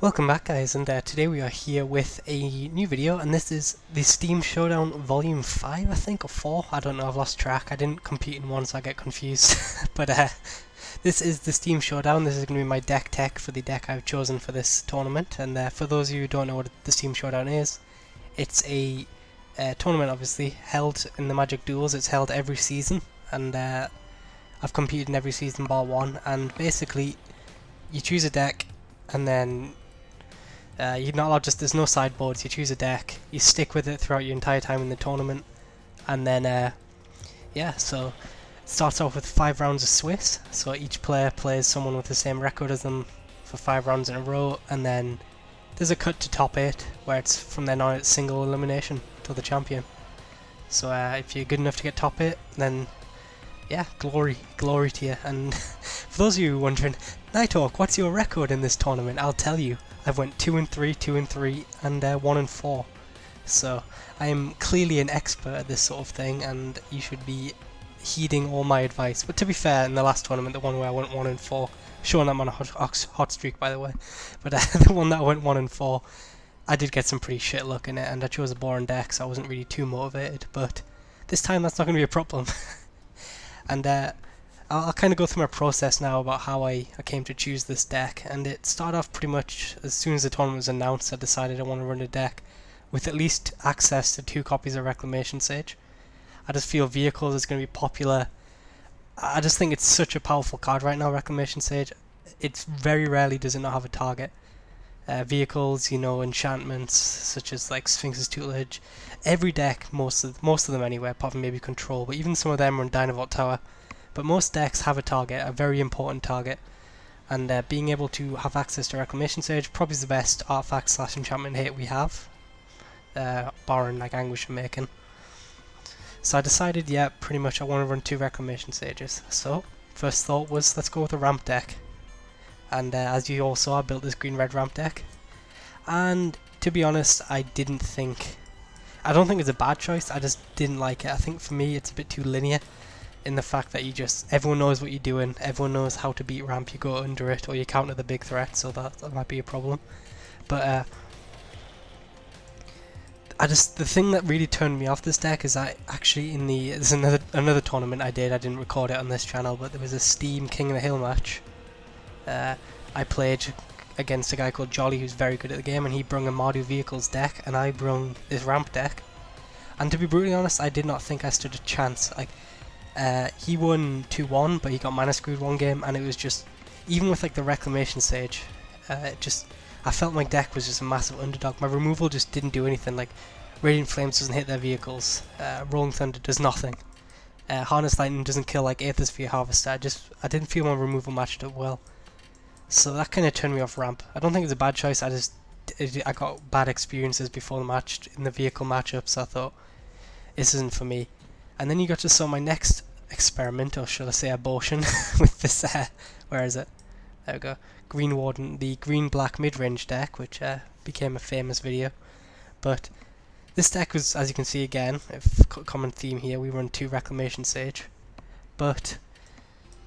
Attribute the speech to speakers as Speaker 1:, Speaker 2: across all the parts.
Speaker 1: Welcome back guys, and today we are here with a new video, and this is the Steam Showdown Volume 5 I think, or 4, I don't know, I've lost track, I didn't compete in one so I get confused. But this is the Steam Showdown. This is going to be my deck tech for the deck I've chosen for this tournament, and for those of you who don't know what the Steam Showdown is, it's a tournament obviously, held in the Magic Duels. It's held every season, and I've competed in every season bar one, and basically you choose a deck, and then you're not allowed, there's no sideboards, you choose a deck, you stick with it throughout your entire time in the tournament, and then yeah, so it starts off with 5 rounds of Swiss, so each player plays someone with the same record as them for 5 rounds in a row, and then there's a cut to top 8, where it's from then on it's single elimination till the champion. So if you're good enough to get top 8, then yeah, glory to you. And for those of you wondering, Nighthawk, what's your record in this tournament? I'll tell you. I've went 2-3, 2-3, and 1-4. So I am clearly an expert at this sort of thing, and you should be heeding all my advice. But to be fair, in the last tournament, the one where I went 1-4, showing I'm on a hot streak by the way, but the one that I went 1-4, I did get some pretty shit luck in it, and I chose a boring deck, so I wasn't really too motivated. But this time, that's not going to be a problem. And I'll kind of go through my process now about how I came to choose this deck, and it started off pretty much as soon as the tournament was announced. I decided I want to run a deck with at least access to 2 copies of Reclamation Sage. I just feel Vehicles is going to be popular. I just think it's such a powerful card right now, Reclamation Sage. It's very rarely does it not have a target. Vehicles, you know, enchantments such as like Sphinx's Tutelage. Every deck, most of them anyway, apart from maybe Control, but even some of them are in Dynavolt Tower. But most decks have a target, a very important target, and being able to have access to Reclamation Sage probably is the best artifact / enchantment hit we have, barring like Anguish and Making. So I decided, yeah, pretty much I want to run 2 Reclamation Sages. So first thought was, let's go with a ramp deck. And as you all saw, I built this green-red ramp deck. And to be honest, I don't think it's a bad choice, I just didn't like it. I think for me it's a bit too linear, in the fact that everyone knows what you're doing, everyone knows how to beat ramp, you go under it, or you counter the big threat, so that might be a problem. But the thing that really turned me off this deck is I actually, there's another tournament I didn't record it on this channel, but there was a Steam King of the Hill match. I played against a guy called Jolly who's very good at the game, and he brung a Mardu Vehicles deck, and I brung this ramp deck. And to be brutally honest, I did not think I stood a chance. Like, he won 2-1, but he got mana screwed one game, and it was just, even with like the Reclamation Sage, I felt my deck was just a massive underdog. My removal just didn't do anything. Like, Radiant Flames doesn't hit their vehicles, Rolling Thunder does nothing. Harness Lightning doesn't kill like Aether Sphere Harvester. I didn't feel my removal matched up well. So that kind of turned me off ramp. I don't think it's a bad choice, I got bad experiences before the match in the vehicle matchup, so I thought, this isn't for me. And then you got to saw my next experiment, or should I say abortion, with this, where is it? There we go. Green Warden, the green-black mid-range deck, which became a famous video. But this deck was, as you can see again, a common theme here, we run 2 Reclamation Sage. But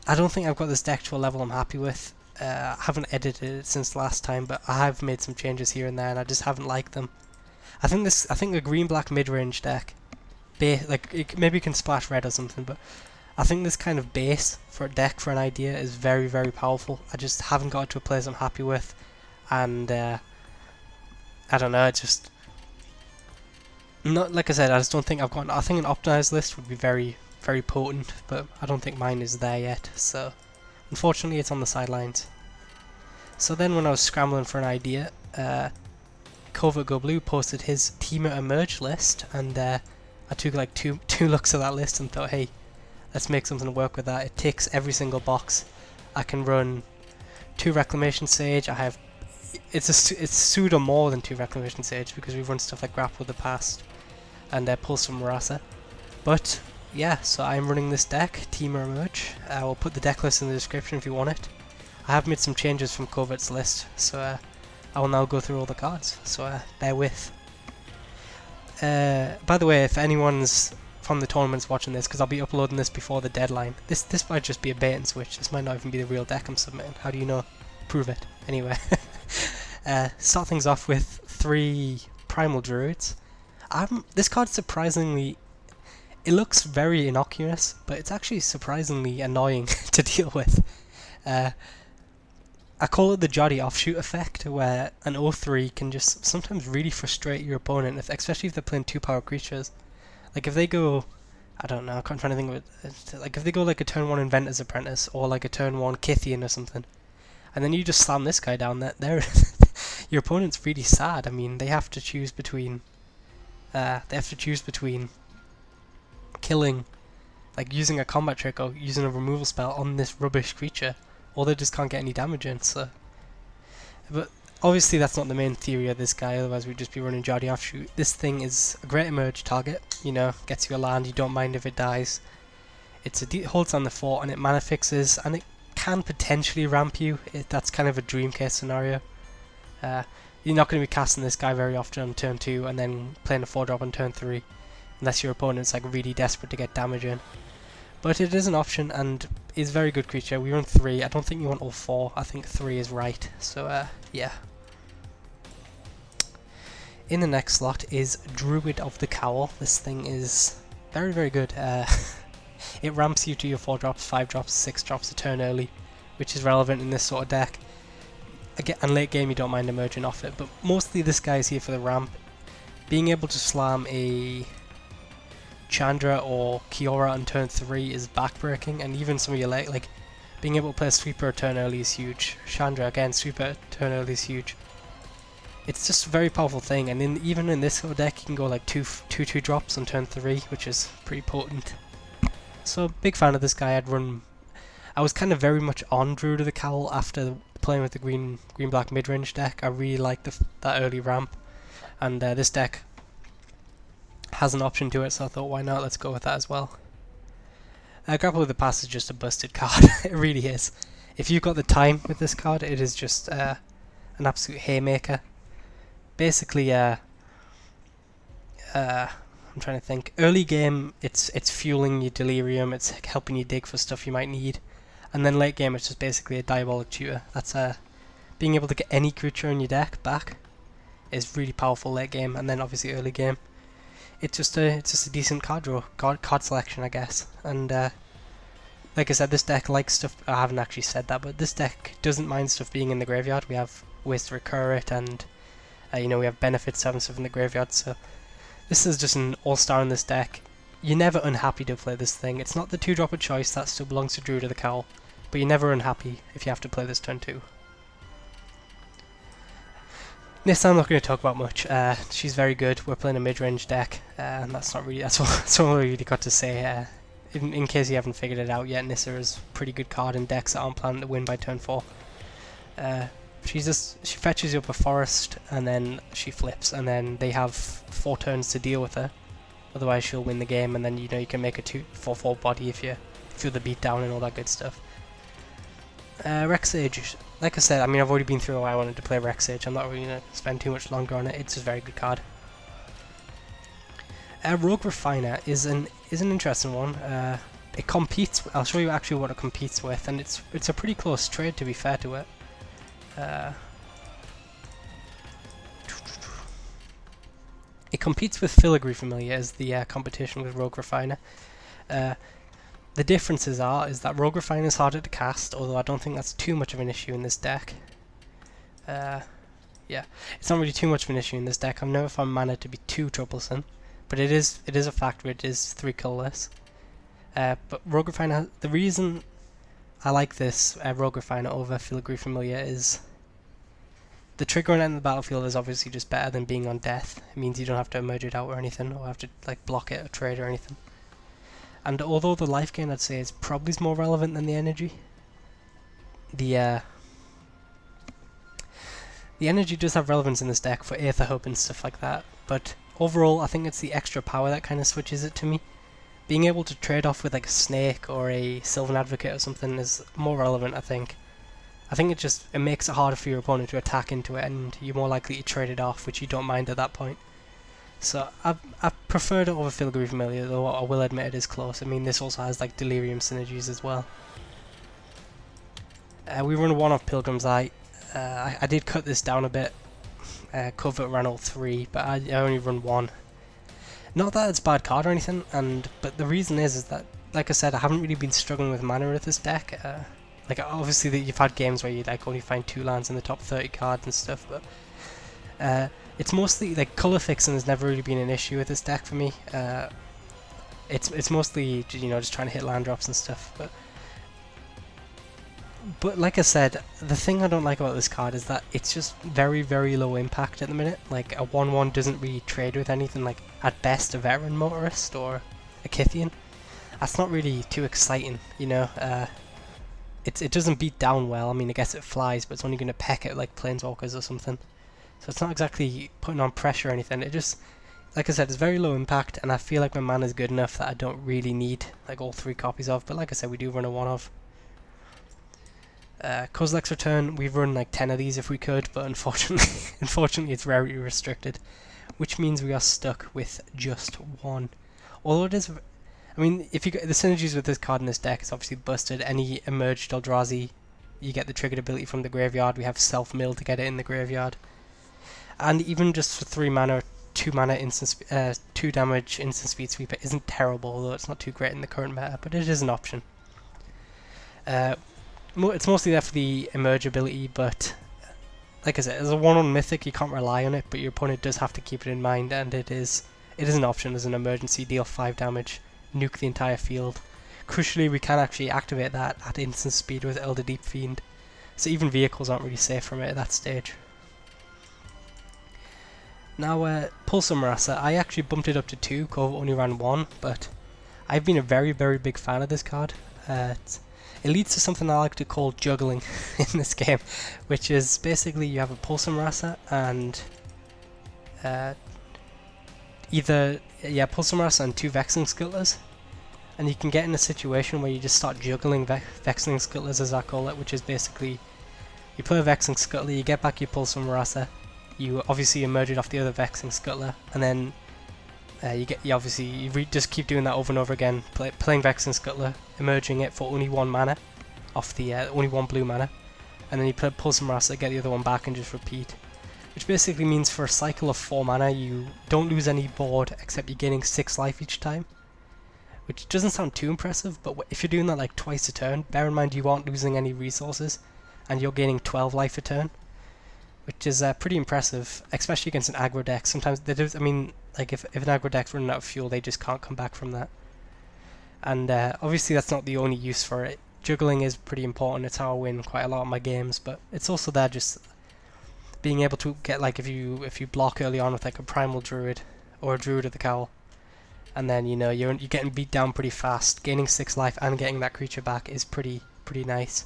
Speaker 1: I don't think I've got this deck to a level I'm happy with. I haven't edited it since last time, but I have made some changes here and there, and I just haven't liked them. I think the green-black mid-range deck, maybe you can splash red or something, but I think this kind of base for a deck for an idea is very, very powerful. I just haven't got it to a place I'm happy with, and I don't know, it's just not, like I said, I just don't think I've got. I think an optimized list would be very, very potent, but I don't think mine is there yet. So unfortunately, it's on the sidelines. So then, when I was scrambling for an idea, Covert Go Blue posted his Teamer Emerge list, and I took like two looks at that list and thought, hey, let's make something work with that. It ticks every single box. I can run 2 Reclamation Sage. It's pseudo more than 2 Reclamation Sage because we've run stuff like Grapple in the past, and Pulse from Murasa. But yeah, so I'm running this deck, Teamer Emerge. I will put the deck list in the description if you want it. I have made some changes from Covert's list, so I will now go through all the cards, so bear with. By the way, if anyone's from the tournaments watching this, because I'll be uploading this before the deadline, this might just be a bait and switch, this might not even be the real deck I'm submitting. How do you know? Prove it. Anyway. Start things off with 3 Primal druids. This card surprisingly, it looks very innocuous, but it's actually surprisingly annoying to deal with. I call it the Joddy offshoot effect, where an 0-3 can just sometimes really frustrate your opponent, especially if they're playing 2-power creatures. Like if they go, I don't know, I'm trying to think of it, like if they go like a turn 1 Inventor's Apprentice, or like a turn 1 Kithian or something, and then you just slam this guy down, there your opponent's really sad. I mean, they have to choose between killing, like using a combat trick or using a removal spell on this rubbish creature, or they just can't get any damage in. So, but obviously that's not the main theory of this guy, otherwise we'd just be running Joddy offshoot. This thing is a great emerge target, you know, gets you a land, you don't mind if it dies. It's holds on the fort and it mana fixes, and it can potentially ramp you. That's kind of a dream case scenario. You're not going to be casting this guy very often on turn 2 and then playing a 4-drop on turn 3, unless your opponent's like really desperate to get damage in. But it is an option and is a very good creature. We run 3. I don't think you want all 4. I think 3 is right. So yeah. In the next slot is Druid of the Cowl. This thing is very, very good. It ramps you to your 4-drops, 5-drops, 6-drops a turn early, which is relevant in this sort of deck. Again, and late game you don't mind emerging off it, but mostly this guy is here for the ramp. Being able to slam a Chandra or Kiora on turn 3 is backbreaking, and even some of your like being able to play a sweeper a turn early is huge. Chandra again, sweeper a turn early is huge. It's just a very powerful thing, and even in this sort of deck you can go like 2 drops on turn 3, which is pretty potent. So big fan of this guy. I was kind of very much on Druid of the Cowl after playing with the green-black mid-range deck. I really liked that early ramp, and this deck has an option to it, so I thought why not, let's go with that as well. Grapple with the Past is just a busted card. It really is. If you've got the time with this card, it is just an absolute haymaker. Basically, I'm trying to think. Early game, it's fueling your delirium, it's helping you dig for stuff you might need. And then late game, it's just basically a diabolic tutor. That's being able to get any creature in your deck back is really powerful late game, and then obviously early game, it's just a decent card selection, I guess. And like I said, this deck likes stuff. I haven't actually said that, but this deck doesn't mind stuff being in the graveyard. We have ways to recur it, and you know, we have benefits to having stuff in the graveyard. So this is just an all-star in this deck. You're never unhappy to play this thing. It's not the 2-drop of choice, that still belongs to Druid of the Cowl, but you're never unhappy if you have to play this turn 2. Nissa I'm not going to talk about much. She's very good. We're playing a mid-range deck, and that's all I really got to say. In case you haven't figured it out yet, Nissa is a pretty good card in decks that aren't planning to win by turn 4. She fetches you up a forest, and then she flips, and then they have 4 turns to deal with her. Otherwise she'll win the game, and then you know you can make a 4/4 body if you feel the beat down and all that good stuff. Rexage, like I said, I mean, I've already been through why I wanted to play Rexage. I'm not really going to spend too much longer on it. It's a very good card. Rogue Refiner is an interesting one. It competes. I'll show you actually what it competes with, and it's a pretty close trade, to be fair to it. It competes with Filigree Familiar as the competition with Rogue Refiner. The differences is that Rogue Refiner is harder to cast, although I don't think that's too much of an issue in this deck. Yeah, it's not really too much of an issue in this deck. I've never found mana to be too troublesome, but it is a factor. It is 3 colorless. But Rogue Refiner, the reason I like this Rogue Refiner over Filigree Familiar is the trigger on it in the battlefield is obviously just better than being on death. It means you don't have to emerge it out or anything, or have to like block it or trade or anything. And although the life gain, I'd say, is probably more relevant than the energy, the energy does have relevance in this deck for Aether Hub and stuff like that. But overall, I think it's the extra power that kind of switches it to me. Being able to trade off with like a Snake or a Sylvan Advocate or something is more relevant, I think. I think it makes it harder for your opponent to attack into it, and you're more likely to trade it off, which you don't mind at that point. So I preferred it over Filigree Familiar, though I will admit it is close. I mean, this also has like Delirium synergies as well. We run 1 off Pilgrim's Eye. I did cut this down a bit. Covert ran all 3, but I only run 1. Not that it's a bad card or anything, but the reason is that, like I said, I haven't really been struggling with mana with this deck. Like obviously you've had games where you like only find 2 lands in the top 30 cards and stuff, but it's mostly like color fixing has never really been an issue with this deck for me. It's mostly just trying to hit land drops and stuff, but like I said, the thing I don't like about this card is that it's just very, very low impact at the minute. Like a 1/1 doesn't really trade with anything, like at best a veteran motorist or a Kithian. That's not really too exciting, you know. It doesn't beat down well. I mean, I guess it flies, but it's only going to peck at like planeswalkers or something. So it's not exactly putting on pressure or anything. It just, like I said, it's very low impact, and I feel like my mana is good enough that I don't really need like all 3 copies of. But like I said, we do run a 1 of. Kozileks return, we've run like 10 of these if we could, but unfortunately it's rarity restricted, which means we are stuck with just 1. Although it is, I mean, if you get the synergies with this card in this deck, it's obviously busted. Any emerged Eldrazi, you get the triggered ability from the graveyard. We have self-mill to get it in the graveyard, and even just for 3 mana, 2 mana instant, 2 damage instant speed sweeper isn't terrible, although it's not too great in the current meta, but it is an option. It's mostly there for the emerge ability, but like I said, as a 1/1 mythic you can't rely on it, but your opponent does have to keep it in mind, and it is an option as an emergency. Deal 5 damage, nuke the entire field. Crucially, we can actually activate that at instant speed with Elder Deep Fiend, so even vehicles aren't really safe from it at that stage. Now, Pulsar Murasa, I actually bumped it up to 2, Cove only ran 1, but I've been a very, very big fan of this card. It leads to something I like to call juggling in this game, which is basically you have a Pulsar Murasa and Pulsar Murasa and 2 Vexing scuttlers, and you can get in a situation where you just start juggling Vexing scuttlers, as I call it, which is basically you play a Vexing scuttler, you get back your Pulsar Murasa, you obviously emerge it off the other Vexing scuttler, and then you just keep doing that over and over again, playing Vexing Scuttler, emerging it for only 1 mana, off the only 1 blue mana, and then you play Pulsar Murasa, get the other one back, and just repeat. Which basically means for a cycle of 4 mana, you don't lose any board except you're gaining 6 life each time. Which doesn't sound too impressive, but if you're doing that like twice a turn, bear in mind you aren't losing any resources, and you're gaining 12 life a turn. Which is pretty impressive, especially against an aggro deck. Sometimes they do. I mean, like if an aggro deck's running out of fuel, they just can't come back from that. And obviously, that's not the only use for it. Juggling is pretty important. It's how I win quite a lot of my games, but it's also there just being able to get like if you block early on with like a Primal druid or a druid of the cowl, and then you're getting beat down pretty fast. Gaining 6 life and getting that creature back is pretty nice.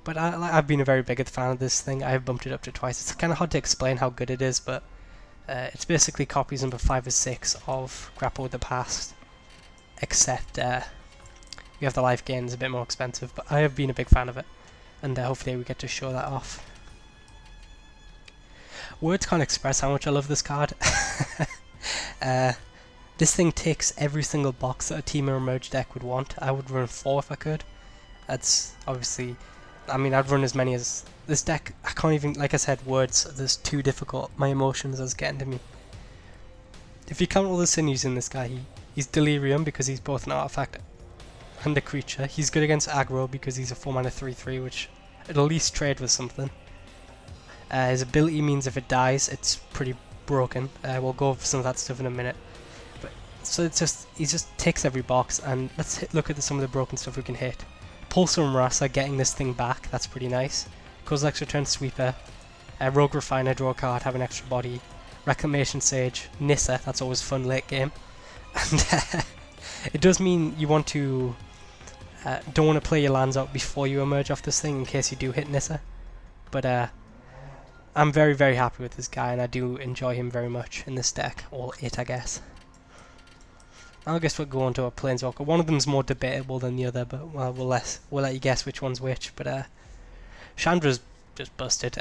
Speaker 1: But I've been a very big fan of this thing. I've bumped it up to twice. It's kind of hard to explain how good it is, but it's basically copies number 5 or 6 of Grapple with the Past, except we have the life gain is a bit more expensive, but I have been a big fan of it, and hopefully we get to show that off. Words can't express how much I love this card. This thing ticks every single box that a Team or Emerge deck would want. I would run 4 if I could. That's obviously... I mean, I'd run as many as... This deck, I can't even... Like I said, words, this is too difficult. My emotions are getting to me. If you count all the sinews in this guy, he's Delirium because he's both an artifact and a creature. He's good against aggro because he's a 4 mana 3/3, which at least trade with something. His ability means if it dies, it's pretty broken. We'll go over some of that stuff in a minute. But so it's just... He just ticks every box, and let's look at some of the broken stuff we can hit. Pulsar Murasa getting this thing back, that's pretty nice. Kozileks return Sweeper, Rogue Refiner, draw a card, have an extra body, Reclamation Sage, Nissa, that's always fun late game. And it does mean you want to don't want to play your lands out before you emerge off this thing in case you do hit Nissa. But I'm very, very happy with this guy, and I do enjoy him very much in this deck, or it I guess. I guess we'll go on to a Planeswalker. One of them's more debatable than the other, but well, we'll let you guess which one's which. But Chandra's just busted.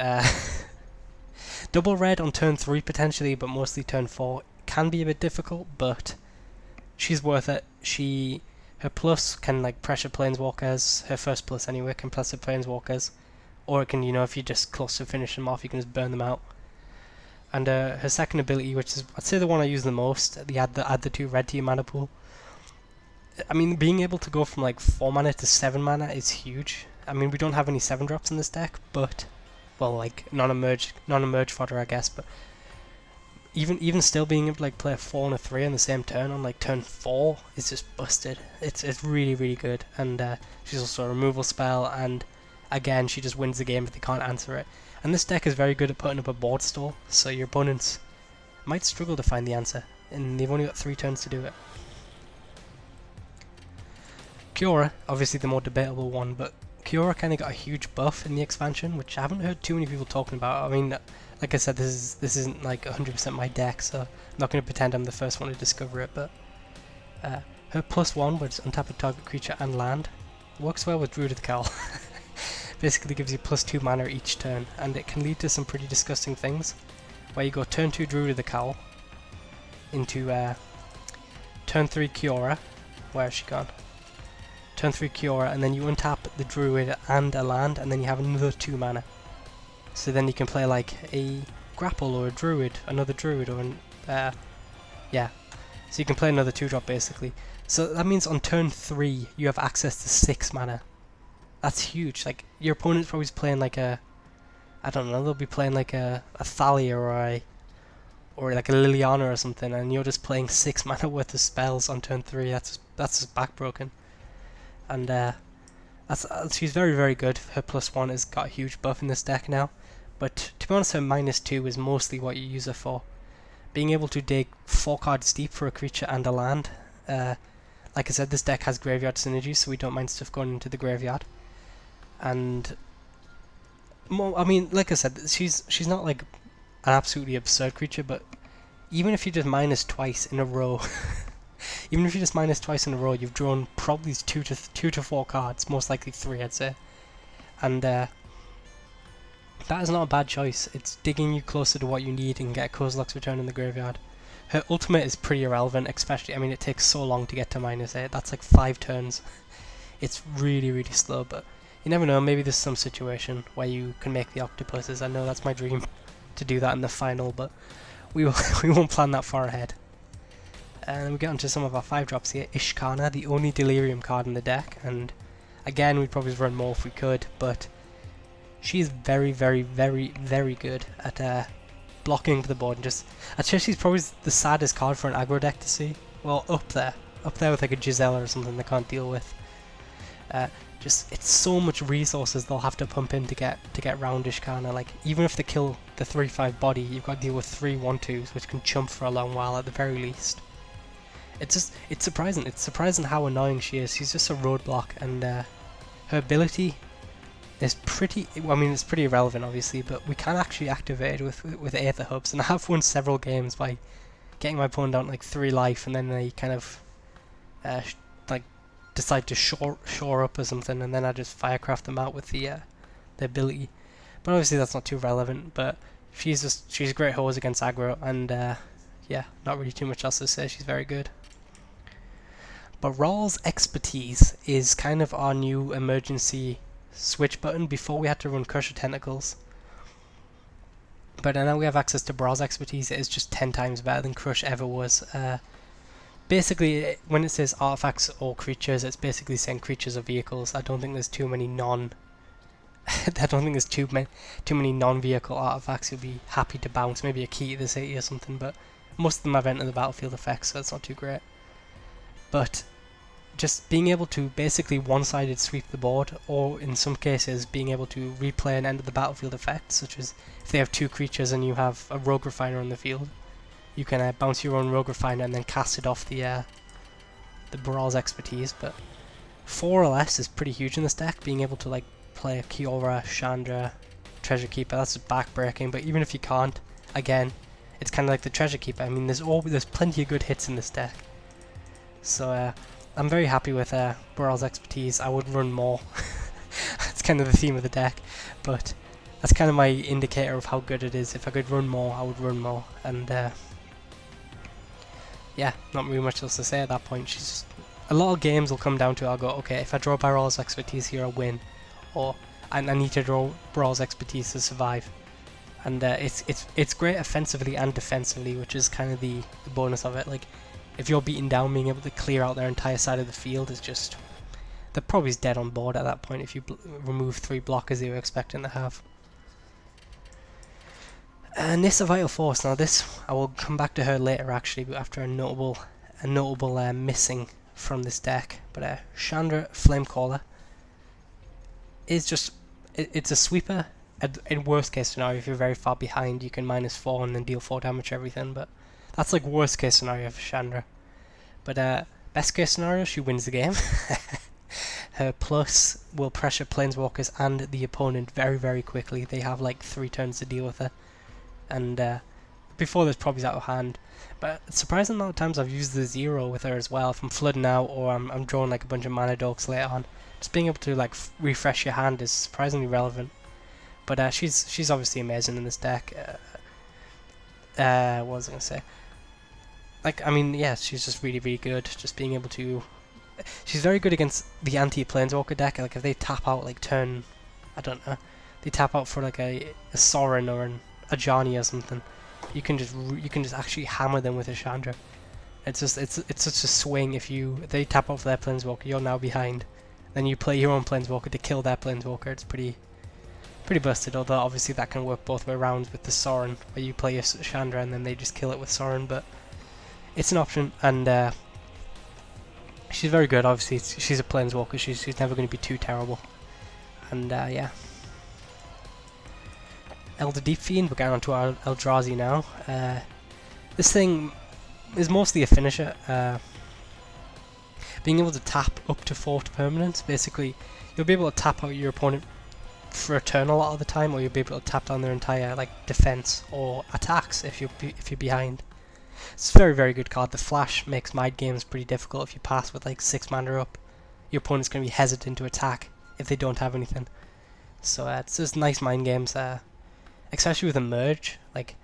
Speaker 1: Double red on turn 3 potentially, but mostly turn 4 can be a bit difficult. But she's worth it. Her plus can like pressure Planeswalkers. Her first plus anyway can pressure Planeswalkers, or it can, you know, if you're just close to finishing them off, you can just burn them out. And her second ability, which is I'd say the one I use the most, the add the 2 red to your mana pool. I mean, being able to go from like 4 mana to 7 mana is huge. I mean, we don't have any 7 drops in this deck, but well, like non-emerge fodder, I guess. But even still, being able to like play a 4 and a 3 on the same turn on like turn 4 is just busted. It's really good. And she's also a removal spell, and again, she just wins the game if they can't answer it. And this deck is very good at putting up a board stall, so your opponents might struggle to find the answer, and they've only got 3 turns to do it. Kiora, obviously the more debatable one, but Kiora kind of got a huge buff in the expansion, which I haven't heard too many people talking about. I mean, like I said, this isn't like 100% my deck, so I'm not going to pretend I'm the first one to discover it, but her +1, which is untap a target creature and land, works well with Druid of the Cowl. Basically gives you +2 mana each turn, and it can lead to some pretty disgusting things, where you go turn 2 Druid of the Cowl into turn 3 Kiora. Where has she gone? Turn 3 Kiora, and then you untap the Druid and a land, and then you have another 2 mana. So then you can play like a grapple or a Druid, another Druid, or an yeah. So you can play another 2-drop basically. So that means on turn 3 you have access to 6 mana. That's huge. Like, your opponent's probably playing like a, I don't know, they'll be playing like a Thalia or like a Liliana or something, and you're just playing 6 mana worth of spells on turn 3. That's just backbroken. And she's very good. Her +1 has got a huge buff in this deck now, but to be honest, her -2 is mostly what you use her for. Being able to dig 4 cards deep for a creature and a land. Like I said, this deck has graveyard synergy, so we don't mind stuff going into the graveyard. And I mean, like I said, she's not like an absolutely absurd creature, but even if you just minus twice in a row, you've drawn probably 2 to 4 cards, most likely 3, I'd say. And that is not a bad choice. It's digging you closer to what you need and get a Kozileks return in the graveyard. Her ultimate is pretty irrelevant, especially, I mean, it takes so long to get to -8. That's like 5 turns. It's really slow, but you never know, maybe there's some situation where you can make the octopuses. I know that's my dream, to do that in the final, but we won't plan that far ahead. And we get onto some of our 5-drops here. Ishkanah, the only delirium card in the deck, and again, we'd probably run more if we could, but she's very good at blocking the board. And just, I'd say she's probably the saddest card for an aggro deck to see. Well, up there with like a Gisela or something they can't deal with. Just, it's so much resources they'll have to pump in to get round Ishkanah. Like, even if they kill the 3/5 body, you've got to deal with 3 1/2s, which can chump for a long while at the very least. It's surprising how annoying she is. She's just a roadblock, and her ability is pretty, well, I mean, it's pretty irrelevant obviously, but we can actually activate it with Aether hubs, and I have won several games by getting my opponent down like 3 life, and then they kind of like decide to shore up or something, and then I just firecraft them out with the ability. But obviously that's not too relevant, but she's a great hose against aggro, and yeah, not really too much else to say. She's very good. Barals expertise is kind of our new emergency switch button. Before we had to run Crusher Tentacles, but now we have access to Barals expertise. It is just 10 times better than Crush ever was. Basically, when it says artifacts or creatures, it's basically saying creatures or vehicles. I don't think there's too many too many non-vehicle artifacts you'll be happy to bounce. Maybe a key to the city or something, but most of them have entered the battlefield effects, so it's not too great. But just being able to basically one-sided sweep the board, or in some cases being able to replay and enter the battlefield effect, such as if they have 2 creatures and you have a Rogue Refiner on the field, you can bounce your own Rogue Refiner and then cast it off the Barals expertise. But 4 or less is pretty huge in this deck. Being able to like play a Kiora, Chandra, Treasure Keeper, that's just backbreaking. But even if you can't, again, it's kind of like the Treasure Keeper. I mean, there's plenty of good hits in this deck. So I'm very happy with Barals expertise. I would run more. It's kind of the theme of the deck, but that's kind of my indicator of how good it is. If I could run more, I would run more. And yeah, not really much else to say at that point. She's just, a lot of games will come down to, I'll go, okay, if I draw Barals expertise here, I win, or and I need to draw Barals expertise to survive. And it's great offensively and defensively, which is kind of the bonus of it. Like, if you're beaten down, being able to clear out their entire side of the field is just... They're probably dead on board at that point if you remove 3 blockers they were expecting to have. Nissa Vital Force. Now this, I will come back to her later actually, but after a notable missing from this deck. But Chandra Flamecaller is just... It's a sweeper. In worst case scenario, if you're very far behind, you can -4 and then deal 4 damage to everything, but that's like worst case scenario for Chandra. But best case scenario, she wins the game. Her plus will pressure planeswalkers and the opponent very, very quickly. They have like 3 turns to deal with her, and before this probably out of hand. But surprising amount of times I've used the 0 with her as well. If I'm flooding out or I'm drawing like a bunch of mana dorks later on, just being able to like refresh your hand is surprisingly relevant. But she's obviously amazing in this deck. What was I gonna say? Like, I mean, yeah, she's just really, really good. Just being able to... She's very good against the anti-planeswalker deck. Like, if they tap out, like, turn... I don't know. They tap out for, like, a Sorin or a Johnny or something. You can just actually hammer them with a Chandra. It's just... It's such a swing. If they tap out for their planeswalker, you're now behind. Then you play your own planeswalker to kill their planeswalker. It's pretty busted, although obviously that can work both way around with the Sorin, where you play your Chandra and then they just kill it with Sorin, but it's an option, and she's very good. Obviously she's a planeswalker, she's never going to be too terrible. And yeah. Elder Deep Fiend, we're getting on to our Eldrazi now. This thing is mostly a finisher. Being able to tap up to 4 permanents, basically you'll be able to tap out your opponent for a turn a lot of the time, or you'll be able to tap down their entire like defense or attacks if you're behind. It's a very, very good card. The flash makes mind games pretty difficult. If you pass with like 6 mana up, your opponent's going to be hesitant to attack if they don't have anything. So it's just nice mind games, especially with a merge. Like,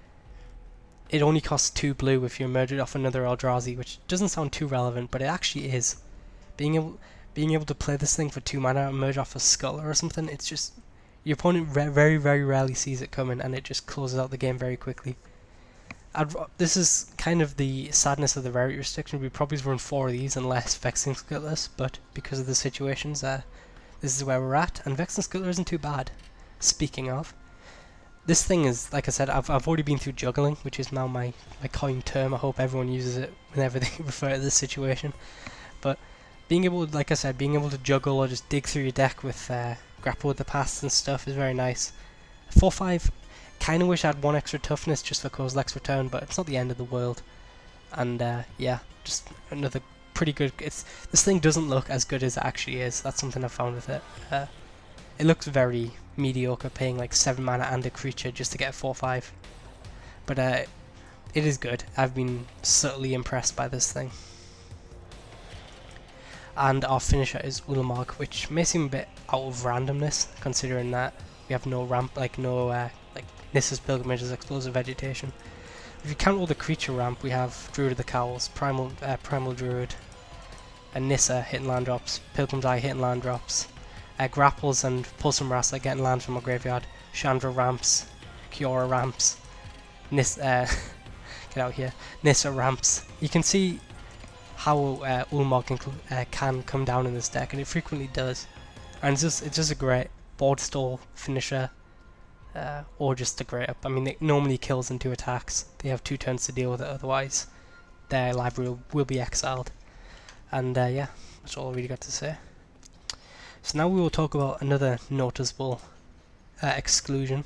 Speaker 1: it only costs 2 blue if you merge it off another Eldrazi, which doesn't sound too relevant, but it actually is. Being able to play this thing for 2 mana and merge off a scuttler or something, it's just... Your opponent very, very rarely sees it coming, and it just closes out the game very quickly. This is kind of the sadness of the rarity restriction. We probably run 4 of these and less Vexing Scuttlers, but because of the situations, this is where we're at, and Vexing Scuttler isn't too bad. Speaking of, this thing is, like I said, I've already been through juggling, which is now my coined term. I hope everyone uses it whenever they refer to this situation. But being able, like I said, being able to juggle or just dig through your deck with grapple with the past and stuff is very nice. 4/5, kind of wish I had 1 extra toughness just for Kozileks return, but it's not the end of the world. And yeah, just another pretty good... This thing doesn't look as good as it actually is. That's something I've found with it. It looks very mediocre, paying like 7 mana and a creature just to get a 4/5. But it is good. I've been subtly impressed by this thing. And our finisher is Ulamog, which may seem a bit out of randomness, considering that we have no ramp, like Nissa's Pilgrimage's explosive vegetation. If you count all the creature ramp, we have Druid of the Cowls, Primal Druid, and Nissa hitting land drops, Pilgrim's Eye hitting land drops, Grapples and Pulse and Murasa getting lands from our graveyard, Chandra ramps, Kiora ramps, Nissa, get out here, Nissa ramps. You can see how Ulamog can come down in this deck, and it frequently does. And it's just a great board stall finisher, or just a great up. I mean, it normally kills in 2 attacks. They have 2 turns to deal with it, otherwise their library will be exiled. And yeah, that's all I really got to say. So now we will talk about another noticeable exclusion,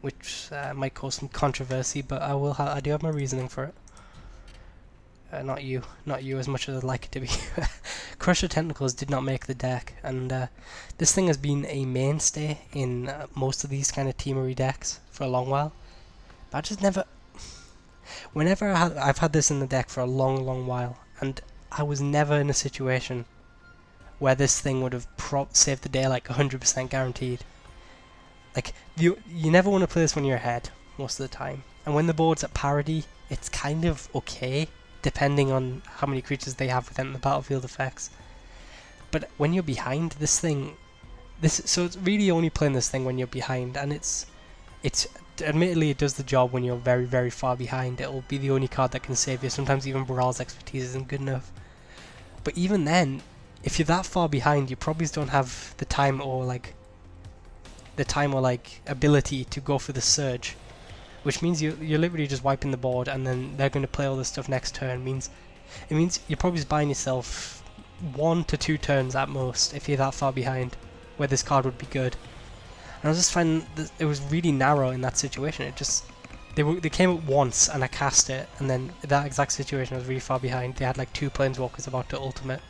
Speaker 1: which might cause some controversy, but I do have my reasoning for it. Not you as much as I'd like it to be. Crusher Tentacles did not make the deck, and this thing has been a mainstay in most of these kind of teamery decks for a long while. But I just never... Whenever I've had this in the deck for a long while, and I was never in a situation where this thing would have saved the day like 100% guaranteed. Like, you never want to play this when you're ahead, most of the time. And when the board's at parity, it's kind of okay, depending on how many creatures they have within the battlefield effects. But when you're behind, this thing So it's really only playing this thing when you're behind, and it's admittedly it does the job when you're very, very far behind. It'll be the only card that can save you. Sometimes even Barals expertise isn't good enough. But even then, if you're that far behind, you probably don't have the time or ability to go for the surge, which means you're literally just wiping the board, and then they're going to play all this stuff next turn. It means you're probably just buying yourself 1 to 2 turns at most if you're that far behind, where this card would be good. And I was just finding that it was really narrow in that situation. They came up once and I cast it, and then that exact situation I was really far behind. They had like 2 planeswalkers about to ultimate.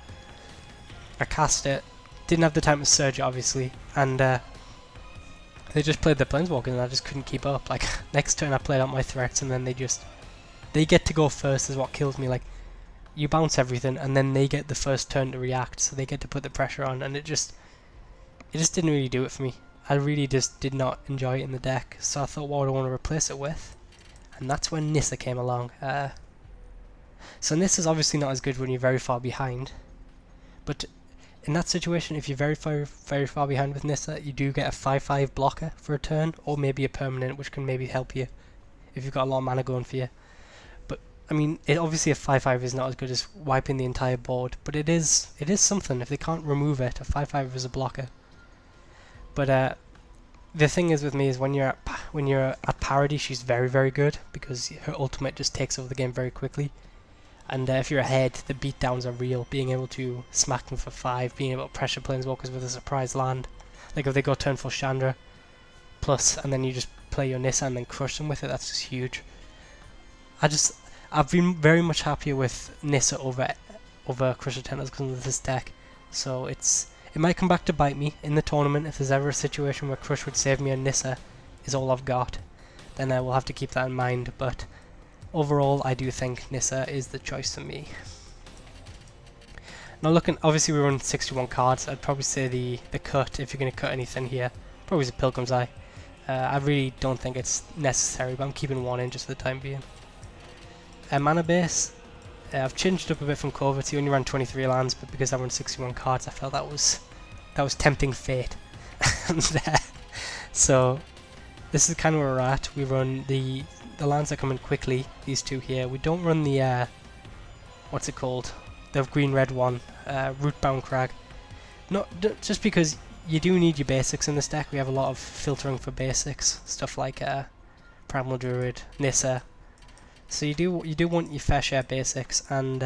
Speaker 1: I cast it, didn't have the time to surge it obviously, and they just played their planeswalkers and I just couldn't keep up. Like next turn I played out my threats, and then they get to go first is what kills me. Like, you bounce everything and then they get the first turn to react, so they get to put the pressure on, and it just didn't really do it for me. I really just did not enjoy it in the deck, so I thought, what would I want to replace it with? And that's when Nissa came along. So Nissa's obviously not as good when you're very far behind, but in that situation, if you're very far behind with Nissa, you do get a 5/5 blocker for a turn, or maybe a permanent, which can maybe help you if you've got a lot of mana going for you. But I mean, obviously a 5/5 is not as good as wiping the entire board, but it is something. If they can't remove it, a 5/5 is a blocker. But the thing is with me is when you're at parity, she's very, very good, because her ultimate just takes over the game very quickly. And if you're ahead, the beatdowns are real. Being able to smack them for 5, being able to pressure planeswalkers with a surprise land, like if they go turn for Chandra plus, and then you just play your Nissa and then crush them with it, that's just huge. I've been very much happier with Nissa over Crusher Tentacles because of this deck. So it might come back to bite me in the tournament if there's ever a situation where Crush would save me and Nissa is all I've got. Then I will have to keep that in mind. But overall, I do think Nissa is the choice for me. Now obviously we run 61 cards. I'd probably say the cut, if you're going to cut anything here, probably is a Pilgrim's Eye. I really don't think it's necessary, but I'm keeping 1 in just for the time being. Mana base, I've changed up a bit from COVID. He only ran 23 lands, but because I run 61 cards, I felt that was tempting fate. So this is kind of where we're at. We run the lands that come in quickly, these 2 here. We don't run the what's it called? The green-red one, Rootbound Crag. Just because you do need your basics in this deck. We have a lot of filtering for basics, stuff like Primal Druid, Nissa. So you do want your fair share basics, and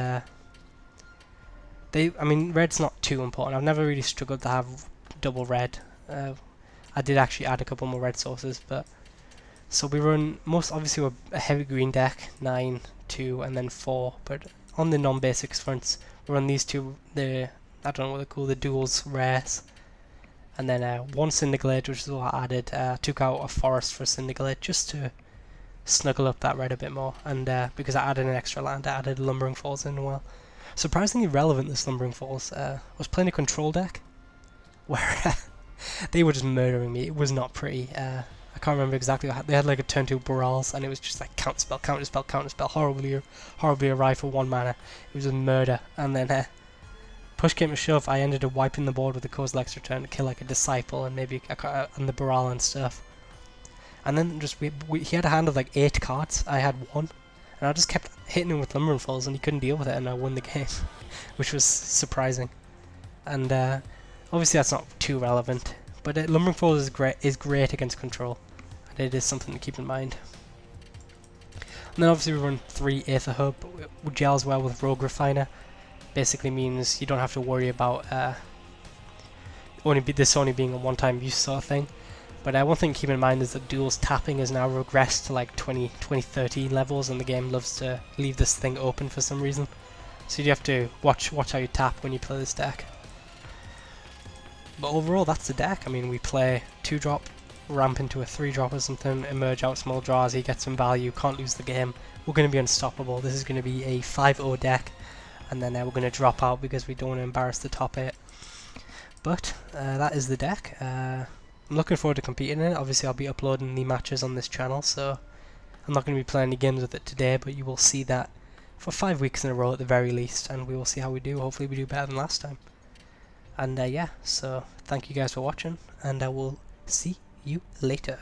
Speaker 1: red's not too important. I've never really struggled to have double red. I did actually add a couple more red sources, but so we run obviously we're a heavy green deck, 9, 2, and then 4. But on the non-basics fronts, we run these 2. I don't know what they're called, the Duels rares, and then 1 cinder glade, which is what I added. Took out a forest for cinder glade just to snuggle up that red a bit more, and because I added an extra land, I added Lumbering Falls in as well. Surprisingly relevant, this Lumbering Falls. I was playing a control deck where they were just murdering me. It was not pretty. I can't remember exactly what they had, like a turn 2 Barals, and it was just like counterspell, counterspell, counterspell, horribly arrived for 1 mana. It was a murder, and then push came to shove, I ended up wiping the board with the Kozileks return to kill like a Disciple and maybe and the Baral and stuff. And then he had a hand of like 8 cards, I had 1, and I just kept hitting him with Lumbering Falls and he couldn't deal with it, and I won the game, which was surprising. And obviously that's not too relevant, but Lumbering Falls is great against control, and it is something to keep in mind. And then obviously we run 3 Aether Hub, which gels well with Rogue Refiner. Basically means you don't have to worry about this only being a one-time use sort of thing. But one thing to keep in mind is that Duels tapping has now regressed to like 2013 levels, and the game loves to leave this thing open for some reason. So you have to watch how you tap when you play this deck. But overall, that's the deck. I mean, we play 2-drop, ramp into a 3-drop or something, emerge out small draws, he gets some value, can't lose the game. We're going to be unstoppable. This is going to be a 5-0 deck, and then we're going to drop out because we don't want to embarrass the top 8. But that is the deck. I'm looking forward to competing in it. Obviously I'll be uploading the matches on this channel, so I'm not going to be playing any games with it today, but you will see that for 5 weeks in a row at the very least, and we will see how we do. Hopefully we do better than last time. And yeah, so thank you guys for watching, and I will see you later.